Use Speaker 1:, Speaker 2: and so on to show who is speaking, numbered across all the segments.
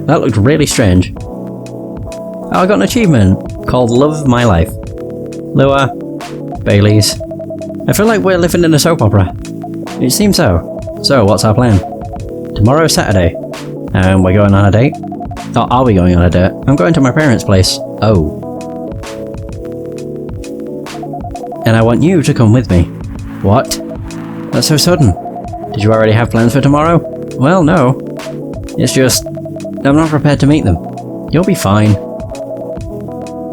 Speaker 1: That looked really strange. Oh, I got an achievement called Love of My Life. Lua, Bailey's. I feel like we're living in a soap opera. It seems so. So, what's our plan? Tomorrow's Saturday. And we're going on a date? Or are we going on a date? I'm going to my parents' place. Oh. And I want you to come with me. What? That's so sudden. Did you already have plans for tomorrow? Well, no. It's just, I'm not prepared to meet them. You'll be fine.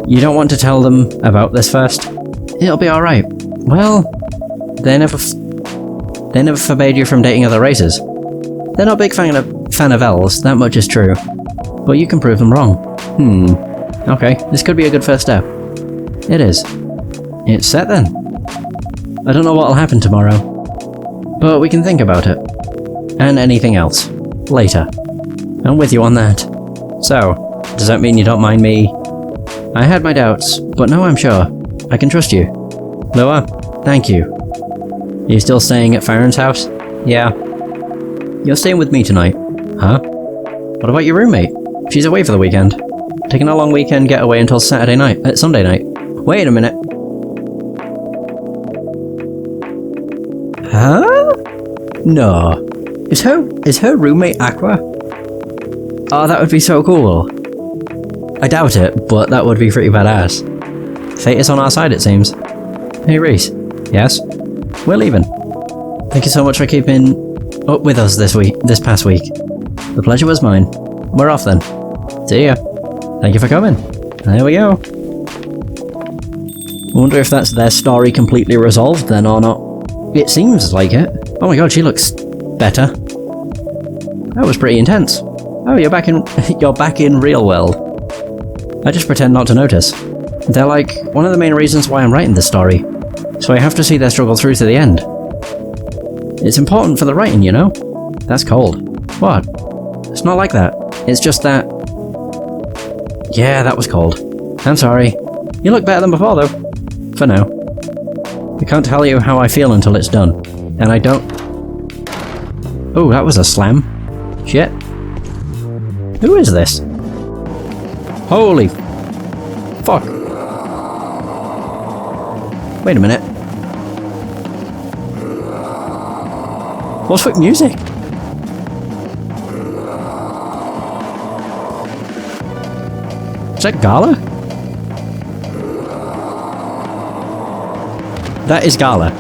Speaker 1: You don't want to tell them about this first? It'll be alright. Well, they never forbade you from dating other races. They're not a big fan of elves, that much is true. But you can prove them wrong. Okay, this could be a good first step. It is. It's set then. I don't know what'll happen tomorrow. But we can think about it. And anything else. Later. I'm with you on that. So, does that mean you don't mind me? I had my doubts, but now I'm sure. I can trust you. Lua, thank you. Are you still staying at Farron's house? Yeah. You're staying with me tonight. Huh? What about your roommate? She's away for the weekend. Taking a long weekend getaway until Sunday night. Wait a minute. Huh? No. Is her roommate Aqua? Oh, that would be so cool. I doubt it, but that would be pretty badass. Fate is on our side, it seems. Hey Reese. Yes? We're leaving. Thank you so much for keeping up with us this past week. The pleasure was mine. We're off then. See ya. Thank you for coming. There we go. I wonder if that's their story completely resolved then or not. It seems like it. Oh my god, she looks better. That was pretty intense. Oh, you're back in real world. I just pretend not to notice. They're like one of the main reasons why I'm writing this story. So I have to see their struggle through to the end. It's important for the writing, you know? That's cold. What? It's not like that. It's just that... Yeah, that was cold. I'm sorry. You look better than before, though. For now. I can't tell you how I feel until it's done. And I don't... Oh, that was a slam. Shit. Who is this? Holy... Fuck. Wait a minute. What's with music? Is that Gala? That is Gala.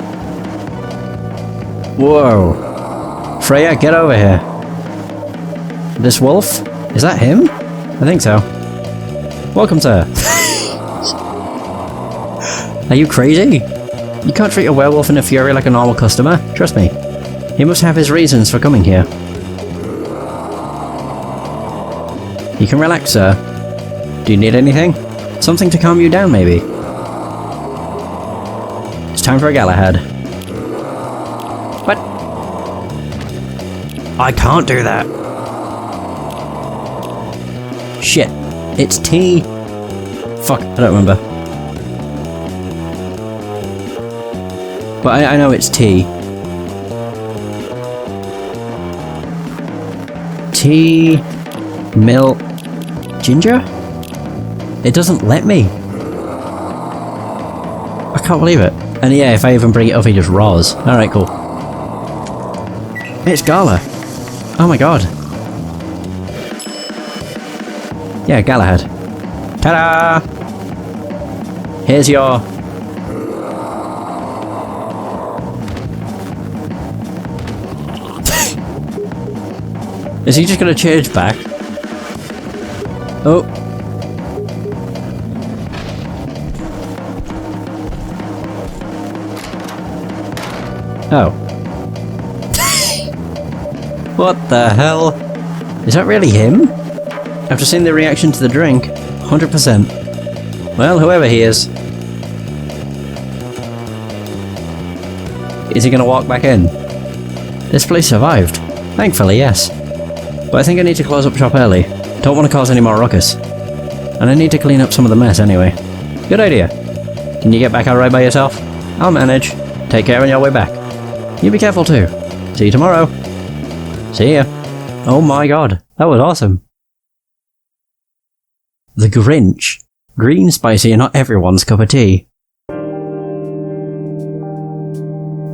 Speaker 1: Whoa. Freya, get over here. This wolf? Is that him? I think so. Welcome, sir. Are you crazy? You can't treat a werewolf in a fury like a normal customer. Trust me. He must have his reasons for coming here. You can relax, sir. Do you need anything? Something to calm you down, maybe? It's time for a Galahad. What? I can't do that. Shit. It's tea. Fuck, I don't remember. But I know it's tea. Tea... milk... ginger? It doesn't let me. I can't believe it. And yeah, if I even bring it up, he just roars. Alright, cool. It's Gala. Oh my god. Yeah, Galahad. Ta-da! Here's your... Is he just gonna change back? Oh. Oh. What the hell? Is that really him? After seeing the reaction to the drink, 100%. Well, whoever he is. Is he gonna walk back in? This place survived. Thankfully, yes. But I think I need to close up shop early. Don't want to cause any more ruckus. And I need to clean up some of the mess anyway. Good idea. Can you get back alright by yourself? I'll manage. Take care on your way back. You be careful too. See you tomorrow. See ya. Oh my god, that was awesome. The Grinch. Green, spicy, and not everyone's cup of tea.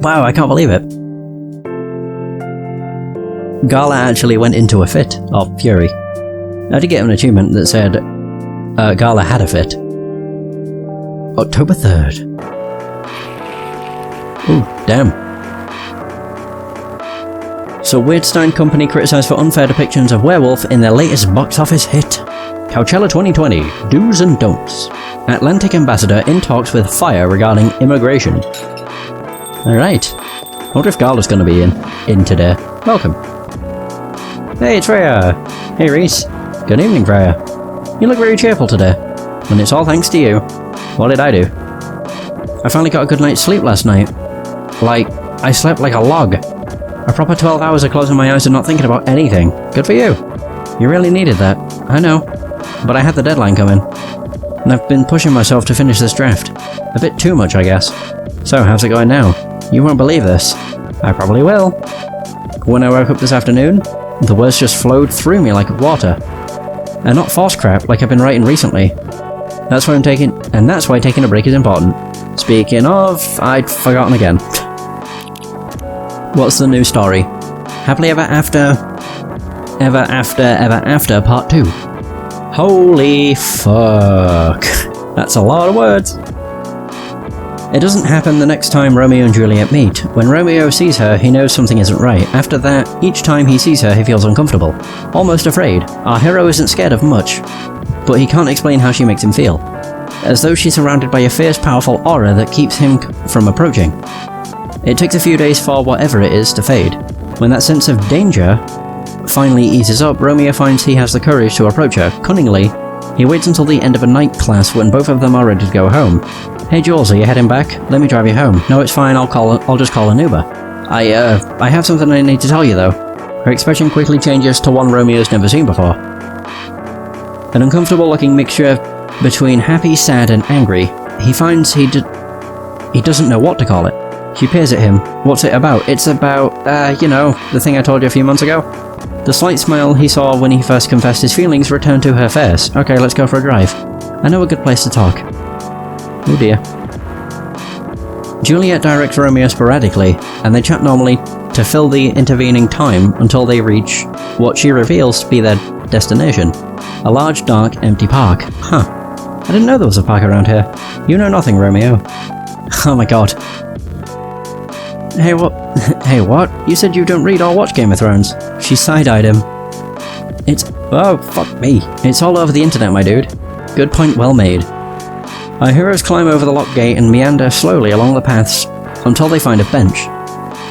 Speaker 1: Wow, I can't believe it. Gala actually went into a fit of fury. I did get an achievement that said, Gala had a fit. October 3rd. Ooh, damn. So Weirdstein Company criticised for unfair depictions of werewolf in their latest box office hit. Coachella 2020, Do's and Don'ts. Atlantic ambassador in talks with Fire regarding immigration. Alright. I wonder if Gala's gonna be in today. Welcome. Hey, it's Freya! Hey, Reese. Good evening, Freya. You look very cheerful today. And it's all thanks to you. What did I do? I finally got a good night's sleep last night. Like, I slept like a log. A proper 12 hours of closing my eyes and not thinking about anything. Good for you. You really needed that. I know. But I had the deadline coming. And I've been pushing myself to finish this draft. A bit too much, I guess. So, how's it going now? You won't believe this. I probably will. When I woke up this afternoon, the words just flowed through me like water. And not force crap like I've been writing recently. That's why taking a break is important. Speaking of, I'd forgotten again. What's the new story? Happily Ever After Part 2. Holy fuck. That's a lot of words. It doesn't happen the next time Romeo and Juliet meet. When Romeo sees her, he knows something isn't right. After that, each time he sees her, he feels uncomfortable. Almost afraid. Our hero isn't scared of much, but he can't explain how she makes him feel. As though she's surrounded by a fierce, powerful aura that keeps him from approaching. It takes a few days for whatever it is to fade. When that sense of danger finally eases up, Romeo finds he has the courage to approach her. Cunningly, he waits until the end of a night class when both of them are ready to go home. Hey Jules, are you heading back? Let me drive you home. No, it's fine, I'll just call an Uber. I have something I need to tell you though. Her expression quickly changes to one Romeo's never seen before. An uncomfortable looking mixture between happy, sad and angry. He finds he doesn't know what to call it. She peers at him. What's it about? It's about, you know, the thing I told you a few months ago? The slight smile he saw when he first confessed his feelings returned to her face. Okay, let's go for a drive. I know a good place to talk. Oh dear. Juliet directs Romeo sporadically, and they chat normally to fill the intervening time until they reach what she reveals to be their destination. A large, dark, empty park. Huh. I didn't know there was a park around here. You know nothing, Romeo. Oh my god. Hey, what? Hey, what? You said you don't read or watch Game of Thrones. She side-eyed him. Oh, fuck me. It's all over the internet, my dude. Good point well made. Our heroes climb over the locked gate and meander slowly along the paths until they find a bench.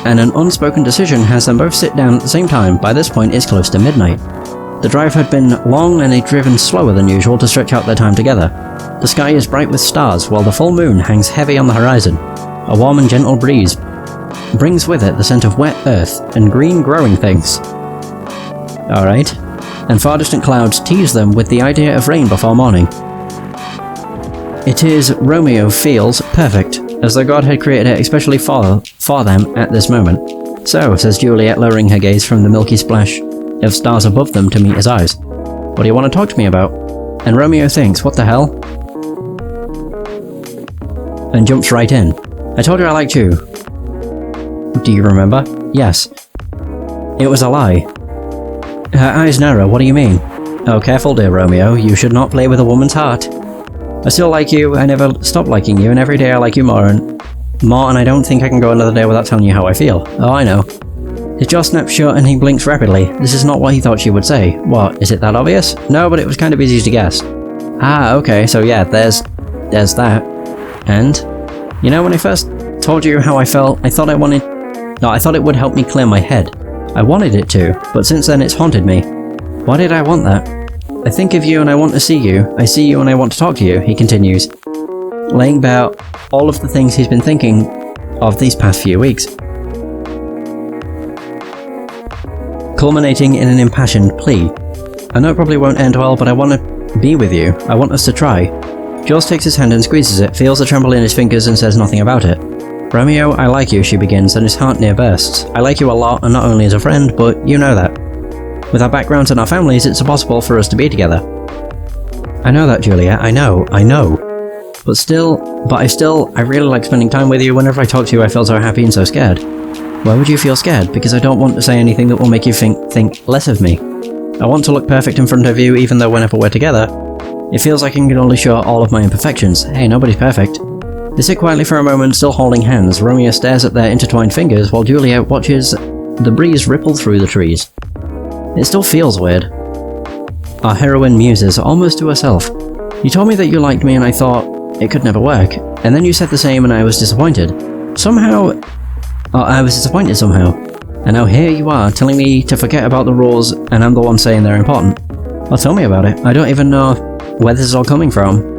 Speaker 1: And an unspoken decision has them both sit down at the same time. By this point, it's close to midnight. The drive had been long and they'd driven slower than usual to stretch out their time together. The sky is bright with stars, while the full moon hangs heavy on the horizon. A warm and gentle breeze brings with it the scent of wet earth and green growing things. Alright. And far distant clouds tease them with the idea of rain before morning. It is, Romeo feels, perfect, as though God had created it especially for them at this moment. So, says Juliet, lowering her gaze from the milky splash of stars above them to meet his eyes. What do you want to talk to me about? And Romeo thinks, what the hell? And jumps right in. I told you I liked you. Do you remember? Yes. It was a lie. Her eyes narrow. What do you mean? Oh, careful, dear Romeo. You should not play with a woman's heart. I still like you. I never stopped liking you, and every day I like you more, and I don't think I can go another day without telling you how I feel. Oh, I know. His jaw snaps shut and he blinks rapidly. This is not what he thought she would say. What, is it that obvious? No, but it was kind of easy to guess. Ah, okay, so yeah, there's that. And, you know, when I first told you how I felt, I thought it would help me clear my head. I wanted it to, but since then it's haunted me. Why did I want that? I think of you and I want to see you. I see you and I want to talk to you, he continues, laying bare all of the things he's been thinking of these past few weeks. Culminating in an impassioned plea. I know it probably won't end well, but I want to be with you. I want us to try. Jules takes his hand and squeezes it, feels the tremble in his fingers and says nothing about it. Romeo, I like you, she begins, and his heart near bursts. I like you a lot, and not only as a friend, but you know that. With our backgrounds and our families, it's impossible for us to be together. I know that, Juliet, I know. I really like spending time with you. Whenever I talk to you, I feel so happy and so scared. Why would you feel scared? Because I don't want to say anything that will make you think less of me. I want to look perfect in front of you, even though whenever we're together, it feels like I can only show all of my imperfections. Hey, nobody's perfect. They sit quietly for a moment, still holding hands. Romeo stares at their intertwined fingers, while Juliet watches the breeze ripple through the trees. It still feels weird. Our heroine muses, almost to herself. You told me that you liked me and I thought it could never work. And then you said the same and I was disappointed. I was disappointed somehow. And now here you are, telling me to forget about the rules, and I'm the one saying they're important. Well, tell me about it. I don't even know where this is all coming from.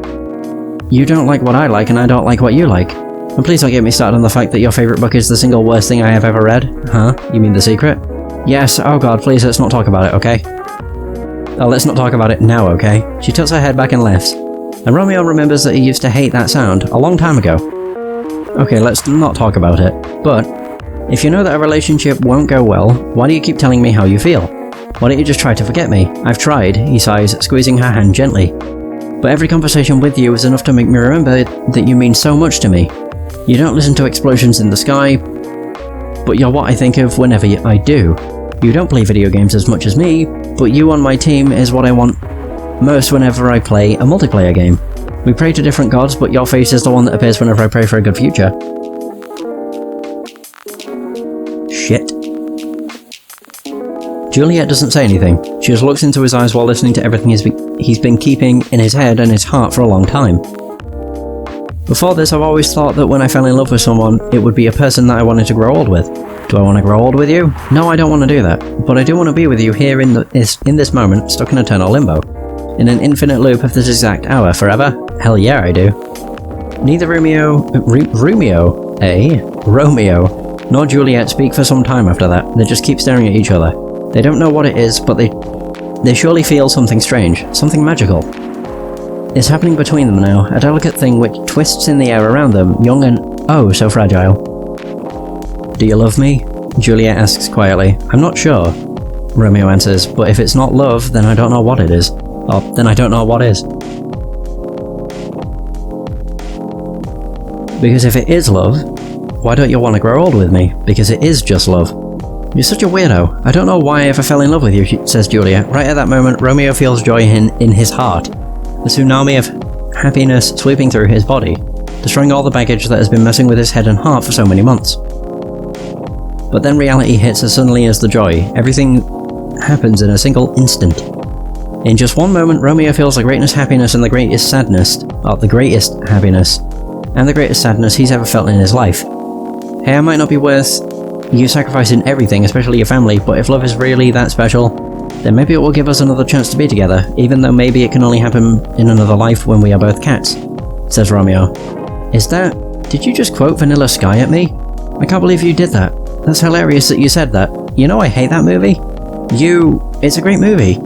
Speaker 1: You don't like what I like, and I don't like what you like. And please don't get me started on the fact that your favourite book is the single worst thing I have ever read. Huh? You mean The Secret? Yes, oh god, please let's not talk about it, okay? Oh, let's not talk about it now, okay? She tilts her head back and laughs. And Romeo remembers that he used to hate that sound, a long time ago. Okay, let's not talk about it. But, if you know that a relationship won't go well, why do you keep telling me how you feel? Why don't you just try to forget me? I've tried, he sighs, squeezing her hand gently. But every conversation with you is enough to make me remember that you mean so much to me. You don't listen to explosions in the sky, but you're what I think of whenever I do. You don't play video games as much as me, but you on my team is what I want most whenever I play a multiplayer game. We pray to different gods, but your face is the one that appears whenever I pray for a good future. Shit. Juliet doesn't say anything. She just looks into his eyes while listening to everything he's been keeping in his head and his heart for a long time. Before this, I've always thought that when I fell in love with someone, it would be a person that I wanted to grow old with. Do I want to grow old with you? No, I don't want to do that. But I do want to be with you here in this moment, stuck in eternal limbo. In an infinite loop of this exact hour, forever? Hell yeah, I do. Neither Romeo, nor Juliet speak for some time after that. They just keep staring at each other. They don't know what it is, but they surely feel something strange, something magical. It's happening between them now, a delicate thing which twists in the air around them, young and oh so fragile. Do you love me? Juliet asks quietly. I'm not sure, Romeo answers, but if it's not love, then I don't know what it is. Or, then I don't know what is. Because if it is love, why don't you want to grow old with me? Because it is just love. You're such a weirdo. I don't know why I ever fell in love with you, says Juliet. Right at that moment, Romeo feels joy in his heart. The tsunami of happiness sweeping through his body, destroying all the baggage that has been messing with his head and heart for so many months. But then reality hits as suddenly as the joy. Everything happens in a single instant. In just one moment, Romeo feels the greatest happiness and the greatest sadness, the greatest happiness and the greatest sadness he's ever felt in his life. Hey, I might not be worth you sacrificing everything, especially your family, but if love is really that special, then maybe it will give us another chance to be together, even though maybe it can only happen in another life when we are both cats, says Romeo. Did you just quote Vanilla Sky at me? I can't believe you did that. That's hilarious that you said that. You know I hate that movie. It's a great movie.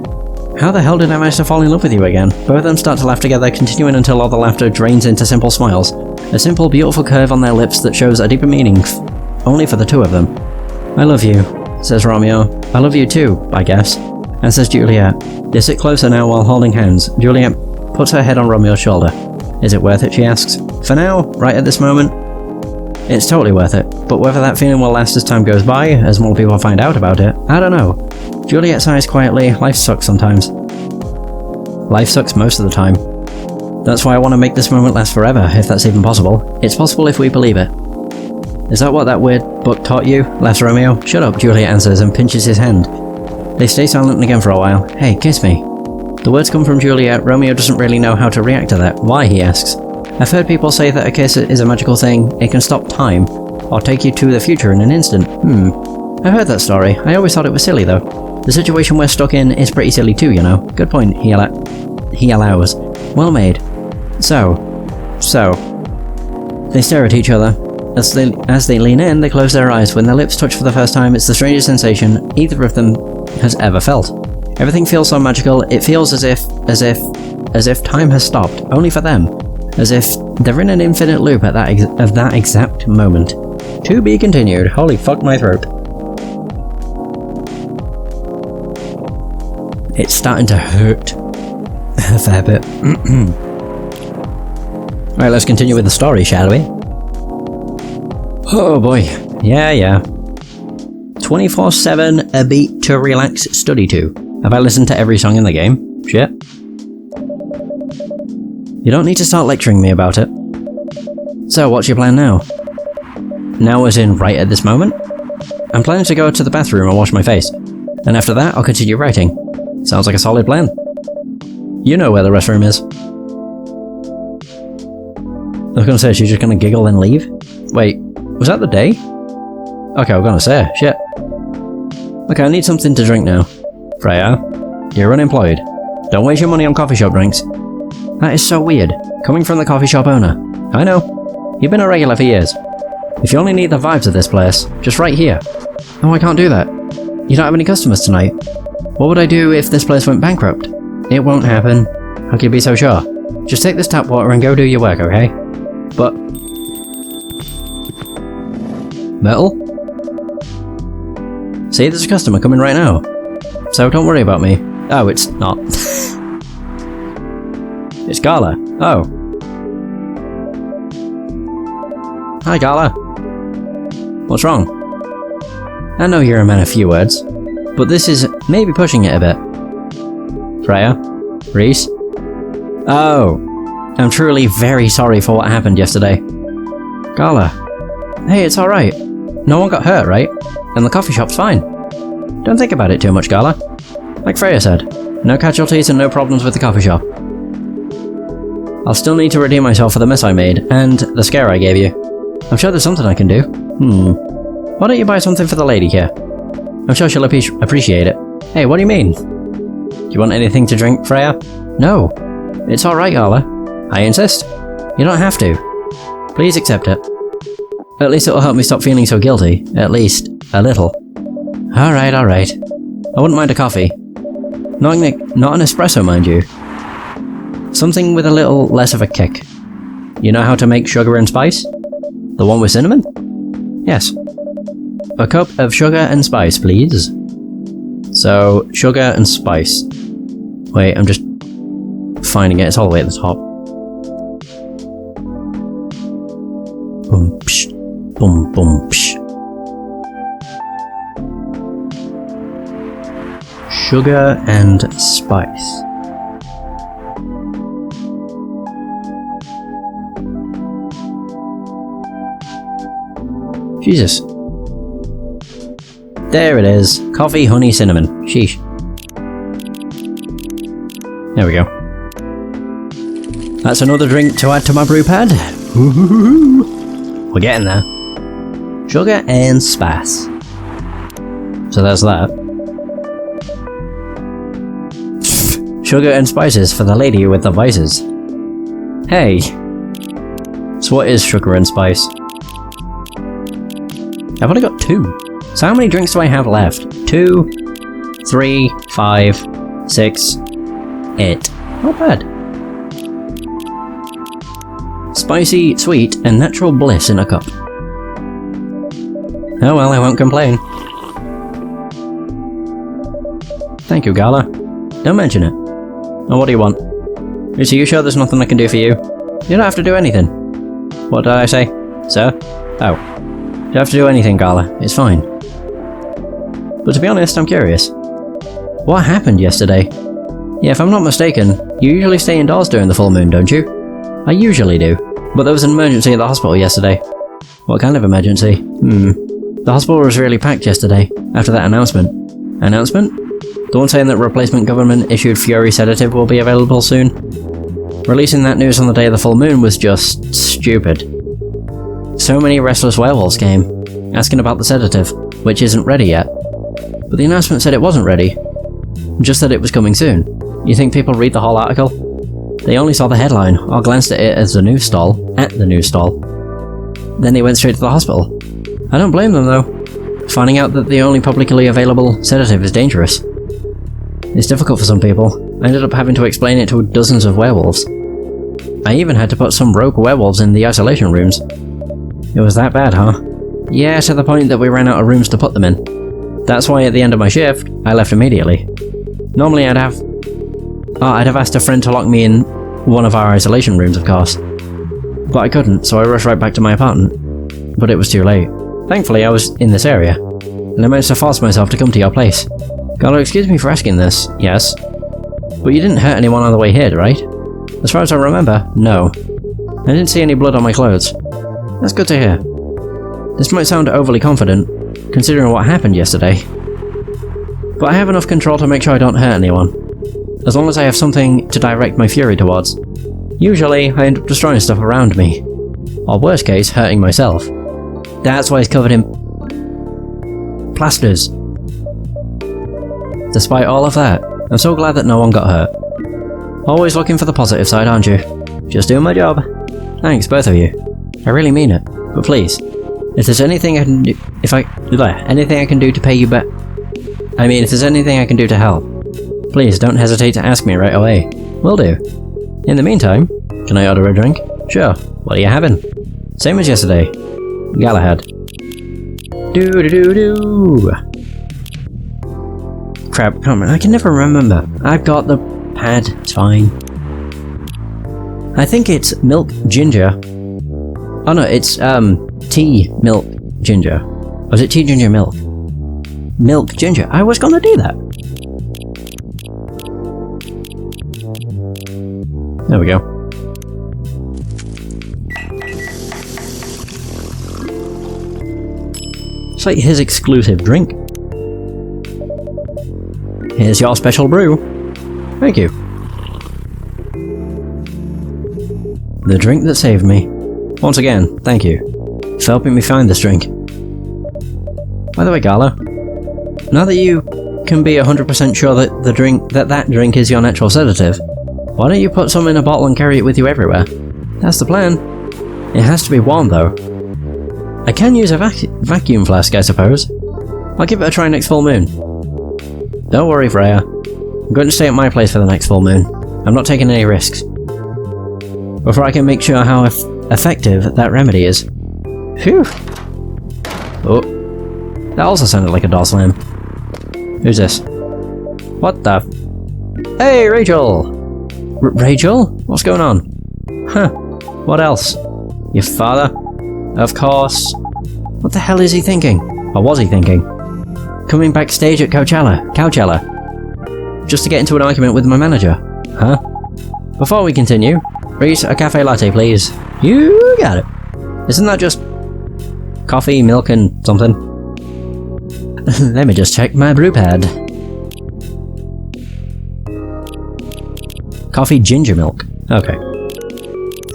Speaker 1: How the hell did I manage to fall in love with you again? Both of them start to laugh together, continuing until all the laughter drains into simple smiles. A simple, beautiful curve on their lips that shows a deeper meaning, only for the two of them. I love you, says Romeo. I love you too, I guess. And says Juliet. They sit closer now while holding hands. Juliet puts her head on Romeo's shoulder. Is it worth it, she asks. For now, right at this moment, it's totally worth it. But whether that feeling will last as time goes by, as more people find out about it, I don't know. Juliet sighs quietly. Life sucks sometimes. Life sucks most of the time. That's why I want to make this moment last forever, if that's even possible. It's possible if we believe it. Is that what that weird book taught you? Laughs Romeo. Shut up, Juliet answers and pinches his hand. They stay silent again for a while. Hey, kiss me. The words come from Juliet. Romeo doesn't really know how to react to that. Why, he asks. I've heard people say that a kiss is a magical thing. It can stop time, or take you to the future in an instant. I heard that story. I always thought it was silly though. The situation we're stuck in is pretty silly too, you know. Good point, he allows. Well made. So. They stare at each other. As they lean in, they close their eyes. When their lips touch for the first time, it's the strangest sensation either of them has ever felt. Everything feels so magical. It feels as if time has stopped, only for them. As if they're in an infinite loop at that exact moment. To be continued. Holy fuck my throat. It's starting to hurt. A fair bit. Right, let's continue with the story, shall we? Oh boy. Yeah. 24/7, a beat to relax, study to. Have I listened to every song in the game? Shit. You don't need to start lecturing me about it. So, what's your plan now? Now as in right at this moment? I'm planning to go to the bathroom and wash my face. And after that, I'll continue writing. Sounds like a solid plan. You know where the restroom is. I was gonna say, she's just gonna giggle and leave? Wait, was that the day? Okay, I was gonna say, shit. Okay, I need something to drink now. Freya, you're unemployed. Don't waste your money on coffee shop drinks. That is so weird, coming from the coffee shop owner. I know. You've been a regular for years. If you only need the vibes of this place, just right here. No, I can't do that. You don't have any customers tonight. What would I do if this place went bankrupt? It won't happen. How can you be so sure? Just take this tap water and go do your work, okay? But... Metal? See, there's a customer coming right now. So don't worry about me. Oh, it's not. It's Gala. Oh. Hi, Gala. What's wrong? I know you're a man of few words, but this is maybe pushing it a bit. Freya? Reese? Oh. I'm truly very sorry for what happened yesterday. Gala. Hey, it's alright. No one got hurt, right? And the coffee shop's fine. Don't think about it too much, Gala. Like Freya said, no casualties and no problems with the coffee shop. I'll still need to redeem myself for the mess I made, and the scare I gave you. I'm sure there's something I can do. Why don't you buy something for the lady here? I'm sure she'll appreciate it. Hey, what do you mean? Do you want anything to drink, Freya? No. It's alright, Gala. I insist. You don't have to. Please accept it. At least it'll help me stop feeling so guilty. At least, a little. Alright. I wouldn't mind a coffee. Not an espresso, mind you. Something with a little less of a kick. You know how to make sugar and spice? The one with cinnamon? Yes. A cup of sugar and spice, please. So, sugar and spice. Wait, I'm just finding it. It's all the way at the top. Boom, psh, boom, boom, psh. Sugar and spice. Jesus. There it is. Coffee, honey, cinnamon. Sheesh. There we go. That's another drink to add to my brew pad. We're getting there. Sugar and spice. So there's that. Sugar and spices for the lady with the vices. Hey. So what is sugar and spice? I've only got 2. So how many drinks do I have left? 2, 3, 5, 6, 8. Not bad. Spicy, sweet, and natural bliss in a cup. Oh well, I won't complain. Thank you, Gala. Don't mention it. Oh, what do you want? Are you sure there's nothing I can do for you? You don't have to do anything. What did I say? Sir? Oh. You don't have to do anything, Gala. It's fine. But to be honest, I'm curious. What happened yesterday? Yeah, if I'm not mistaken, you usually stay indoors during the full moon, don't you? I usually do. But there was an emergency at the hospital yesterday. What kind of emergency? The hospital was really packed yesterday, after that announcement. Announcement? The one saying that replacement government-issued Fury sedative will be available soon? Releasing that news on the day of the full moon was just stupid. So many restless werewolves came, asking about the sedative, which isn't ready yet. But the announcement said it wasn't ready, just that it was coming soon. You think people read the whole article? They only saw the headline, or glanced at it as the news stall, Then they went straight to the hospital. I don't blame them though. Finding out that the only publicly available sedative is dangerous. It's difficult for some people. I ended up having to explain it to dozens of werewolves. I even had to put some rogue werewolves in the isolation rooms. It was that bad, huh? Yeah, to the point that we ran out of rooms to put them in. That's why at the end of my shift, I left immediately. Normally I'd have Oh, I'd have asked a friend to lock me in one of our isolation rooms, of course. But I couldn't, so I rushed right back to my apartment. But it was too late. Thankfully, I was in this area, and I managed to force myself to come to your place. Gallo, excuse me for asking this, yes? But you didn't hurt anyone on the way here, right? As far as I remember, no. I didn't see any blood on my clothes. That's good to hear. This might sound overly confident, considering what happened yesterday. But I have enough control to make sure I don't hurt anyone. As long as I have something to direct my fury towards. Usually, I end up destroying stuff around me. Or worst case, hurting myself. That's why he's covered in plasters. Despite all of that, I'm so glad that no one got hurt. Always looking for the positive side, aren't you? Just doing my job. Thanks, both of you. I really mean it. But please, if there's anything I can do, anything I can do to pay you back. If there's anything I can do to help, please don't hesitate to ask me right away. Will do. In the meantime, can I order a drink? Sure. What are you having? Same as yesterday. Galahad. Do. Crap, I can never remember. I've got the pad, it's fine. I think it's milk ginger. Oh no, it's tea milk ginger. Or is it tea ginger milk? Milk ginger. I was gonna do that. There we go. It's like his exclusive drink. Here's your special brew. Thank you. The drink that saved me. Once again, thank you for helping me find this drink. By the way, Gala, now that you can be 100% sure that that drink is your natural sedative, why don't you put some in a bottle and carry it with you everywhere? That's the plan. It has to be warm though. I can use a vacuum flask, I suppose. I'll give it a try next full moon. Don't worry, Freya. I'm going to stay at my place for the next full moon. I'm not taking any risks. Before I can make sure how effective that remedy is. Phew! Oh. That also sounded like a door slam. Who's this? What the Hey, Rachel! Rachel? What's going on? Huh. What else? Your father? Of course. What the hell is he thinking? Or was he thinking? Coming backstage at Coachella. Just to get into an argument with my manager. Huh? Before we continue, Reese, a cafe latte, please. You got it. Isn't that just coffee, milk, and something? Let me just check my brew pad. Coffee ginger milk. Okay.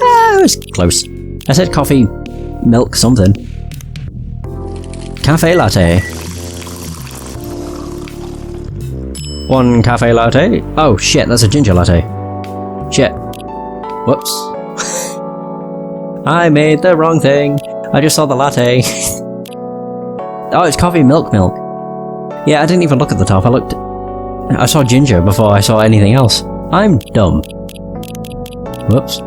Speaker 1: Ah, it was close. I said coffee, milk, something. Cafe latte. One cafe latte. Oh shit, that's a ginger latte. Shit. Whoops. I made the wrong thing. I just saw the latte. Oh, it's coffee milk. Yeah, I didn't even look at the top. I saw ginger before I saw anything else. I'm dumb. Whoops.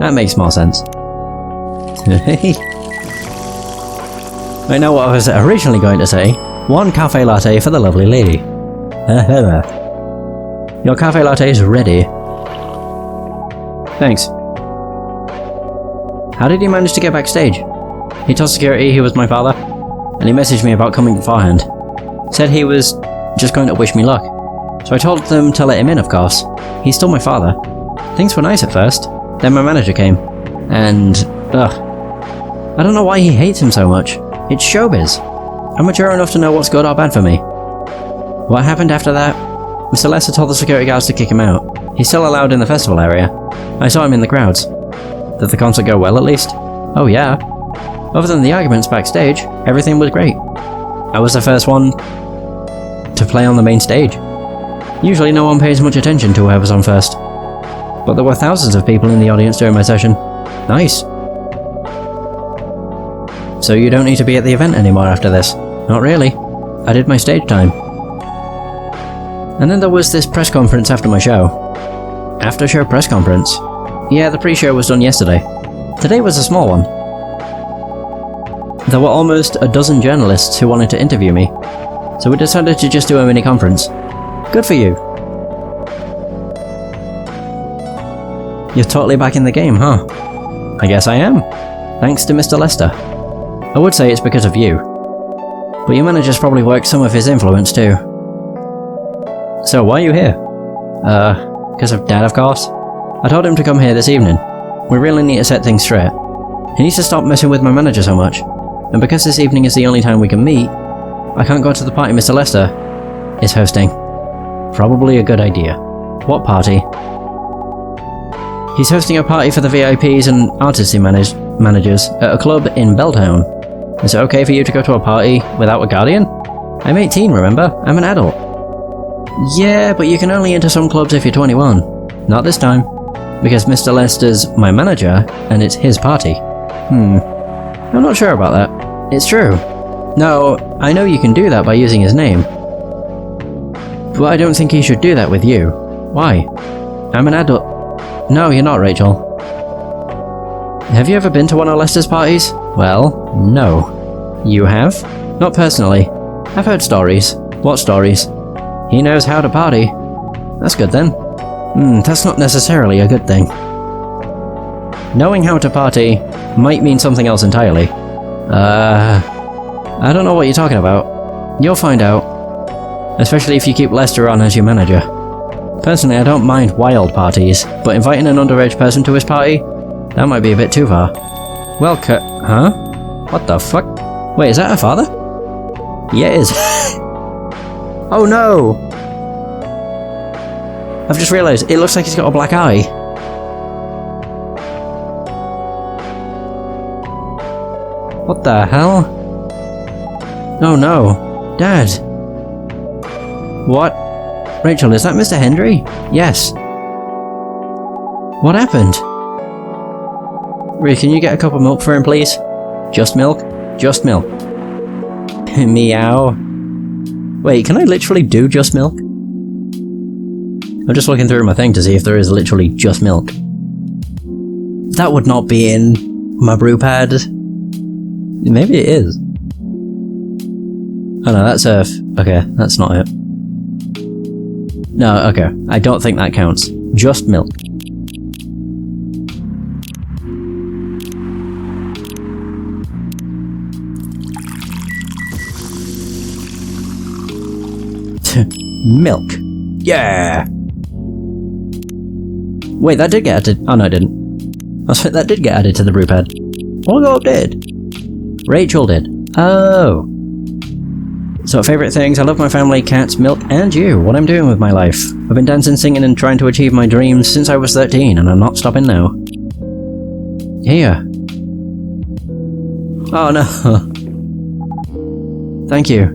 Speaker 1: That makes more sense. I know what I was originally going to say. One cafe latte for the lovely lady. Your cafe latte is ready. Thanks. How did he manage to get backstage? He told security he was my father, and he messaged me about coming beforehand. Said he was just going to wish me luck. So I told them to let him in, of course. He's still my father. Things were nice at first. Then my manager came. And, I don't know why he hates him so much. It's showbiz. I'm mature enough to know what's good or bad for me. What happened after that? Mr. Lesser told the security guards to kick him out. He's still allowed in the festival area. I saw him in the crowds. Did the concert go well, at least? Oh yeah. Other than the arguments backstage, everything was great. I was the first one to play on the main stage. Usually no one pays much attention to whoever's on first. But there were thousands of people in the audience during my session. Nice. So you don't need to be at the event anymore after this? Not really. I did my stage time. And then there was this press conference after my show. After show press conference? Yeah, the pre-show was done yesterday. Today was a small one. There were almost a dozen journalists who wanted to interview me. So we decided to just do a mini conference. Good for you. You're totally back in the game, huh? I guess I am. Thanks to Mr. Lester. I would say it's because of you. But your manager's probably worked some of his influence too. So why are you here? Because of Dad, of course. I told him to come here this evening. We really need to set things straight. He needs to stop messing with my manager so much. And because this evening is the only time we can meet, I can't go to the party Mr. Lester is hosting. Probably a good idea. What party? He's hosting a party for the VIPs and artisty managers at a club in Belltown. Is it okay for you to go to a party without a guardian? I'm 18, remember? I'm an adult. Yeah, but you can only enter some clubs if you're 21. Not this time. Because Mr. Lester's my manager, and it's his party. I'm not sure about that. It's true. No, I know you can do that by using his name. But I don't think he should do that with you. Why? I'm an adult. No, you're not, Rachel. Have you ever been to one of Lester's parties? Well, no. You have? Not personally. I've heard stories. What stories? He knows how to party. That's good then. That's not necessarily a good thing. Knowing how to party might mean something else entirely. I don't know what you're talking about. You'll find out. Especially if you keep Lester on as your manager. Personally, I don't mind wild parties, but inviting an underage person to his party? That might be a bit too far. Well, huh? What the fuck? Wait, is that her father? Yeah, it is. Oh no! I've just realised, it looks like he's got a black eye. What the hell? Oh no. Dad! What? Rachel, is that Mr. Hendry? Yes. What happened? Ray, can you get a cup of milk for him, please? Just milk? Just milk. Meow. Wait, can I literally do just milk? I'm just looking through my thing to see if there is literally just milk. That would not be in my brew pad. Maybe it is. Oh no, that's Earth. Okay, that's not it. No, okay. I don't think that counts. Just milk. Milk. Yeah! Wait, that did get added. Oh no, it didn't. That did get added to the brew pad. Oh, did. Rachel did. Oh. So, favourite things, I love my family, cats, milk, and you. What I'm doing with my life. I've been dancing, singing, and trying to achieve my dreams since I was 13, and I'm not stopping now. Here. Oh no. Thank you.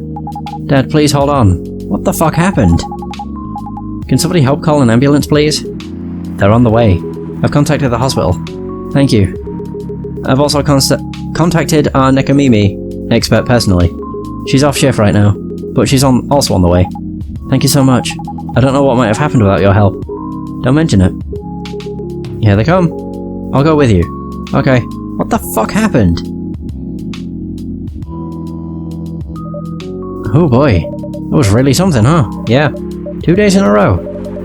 Speaker 1: Dad, please hold on. What the fuck happened? Can somebody help call an ambulance, please? They're on the way. I've contacted the hospital. Thank you. I've also contacted our Nekomimi expert personally. She's off shift right now, but she's also on the way. Thank you so much. I don't know what might have happened without your help. Don't mention it. Here they come. I'll go with you. Okay. What the fuck happened? Oh boy. That was really something, huh? Yeah. 2 days in a row.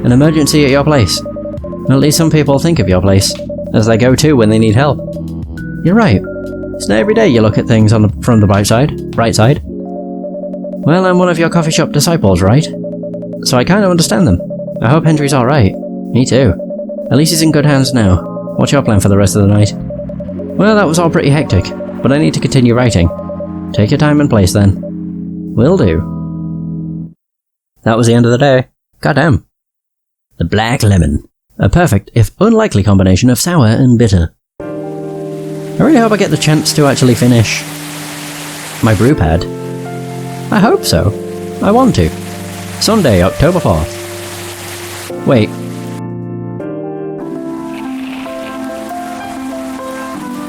Speaker 1: An emergency at your place. At least some people think of your place as they go to when they need help. You're right. It's not every day you look at things from the bright side. Well, I'm one of your coffee shop disciples, right? So I kind of understand them. I hope Hendry's alright. Me too. At least he's in good hands now. What's your plan for the rest of the night? Well, that was all pretty hectic, but I need to continue writing. Take your time and place then. Will do. That was the end of the day. Goddamn. The black lemon. A perfect, if unlikely combination of sour and bitter. I really hope I get the chance to actually finish my brew pad. I hope so. I want to. Sunday, October 4th. Wait.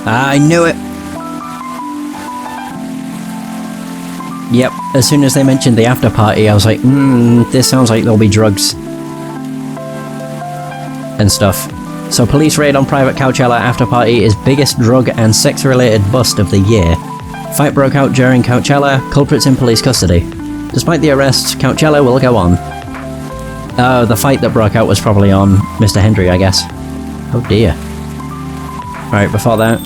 Speaker 1: I knew it! Yep, as soon as they mentioned the after party, I was like, this sounds like there'll be drugs. And stuff. So police raid on private Coachella after party is biggest drug and sex related bust of the year. Fight broke out during Coachella, culprits in police custody. Despite the arrests, Coachella will go on. Oh, the fight that broke out was probably on Mr. Hendry, I guess. Oh dear. Right, before that...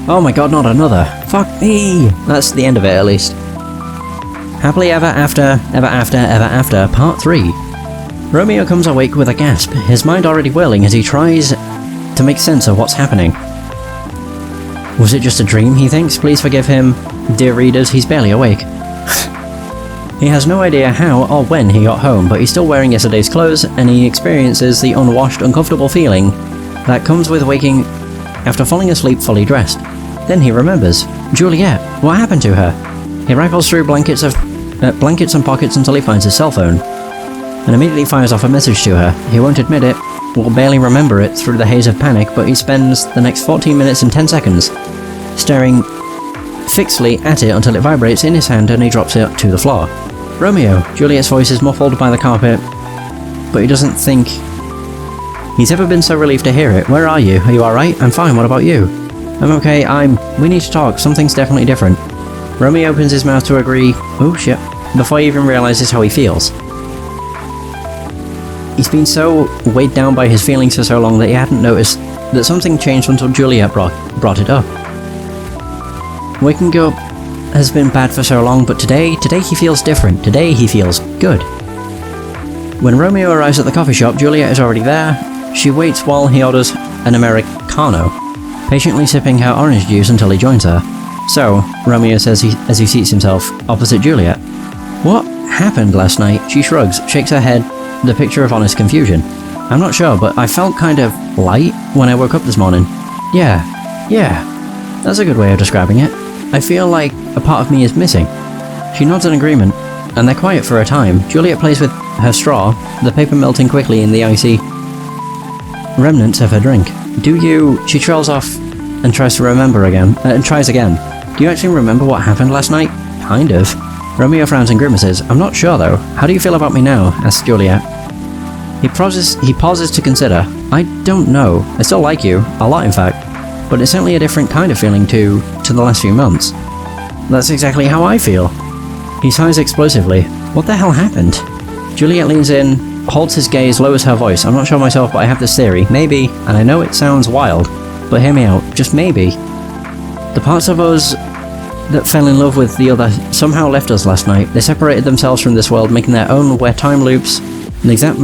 Speaker 1: Oh my god, not another! Fuck me! That's the end of it, at least. Happily Ever After, Ever After, Ever After, Part 3. Romeo comes awake with a gasp, his mind already whirling as he tries to make sense of what's happening. Was it just a dream, he thinks? Please forgive him. Dear readers, he's barely awake. He has no idea how or when he got home, but he's still wearing yesterday's clothes, and he experiences the unwashed, uncomfortable feeling that comes with waking after falling asleep fully dressed. Then he remembers. Juliet. What happened to her? He rifles through blankets and pockets until he finds his cell phone, and immediately fires off a message to her. He won't admit it, will barely remember it through the haze of panic, but he spends the next 14 minutes and 10 seconds staring fixedly at it until it vibrates in his hand and he drops it to the floor. Romeo! Juliet's voice is muffled by the carpet, but he doesn't think he's ever been so relieved to hear it. Where are you? Are you alright? I'm fine, what about you? I'm okay, we need to talk, something's definitely different. Romeo opens his mouth to agree, oh shit, before he even realizes how he feels. He's been so weighed down by his feelings for so long that he hadn't noticed that something changed until Juliet brought it up. Waking up has been bad for so long, but today he feels different. Today he feels good. When Romeo arrives at the coffee shop, Juliet is already there. She waits while he orders an Americano, patiently sipping her orange juice until he joins her. So, Romeo says as he seats himself opposite Juliet. What happened last night? She shrugs, shakes her head, the picture of honest confusion. I'm not sure, but I felt kind of light when I woke up this morning. Yeah, that's a good way of describing it. I feel like a part of me is missing. She nods in agreement, and they're quiet for a time. Juliet plays with her straw, the paper melting quickly in the icy remnants of her drink. She trails off and tries to remember again, tries again. Do you actually remember what happened last night? Kind of. Romeo frowns and grimaces. I'm not sure though. How do you feel about me now? Asks Juliet. He pauses to consider. I don't know. I still like you. A lot in fact. But it's certainly a different kind of feeling to the last few months. That's exactly how I feel. He sighs explosively. What the hell happened? Juliet leans in, holds his gaze, lowers her voice. I'm not sure myself, but I have this theory. Maybe, and I know it sounds wild, but hear me out. Just maybe. The parts of us that fell in love with the other somehow left us last night. They separated themselves from this world, making their own where time loops, an exact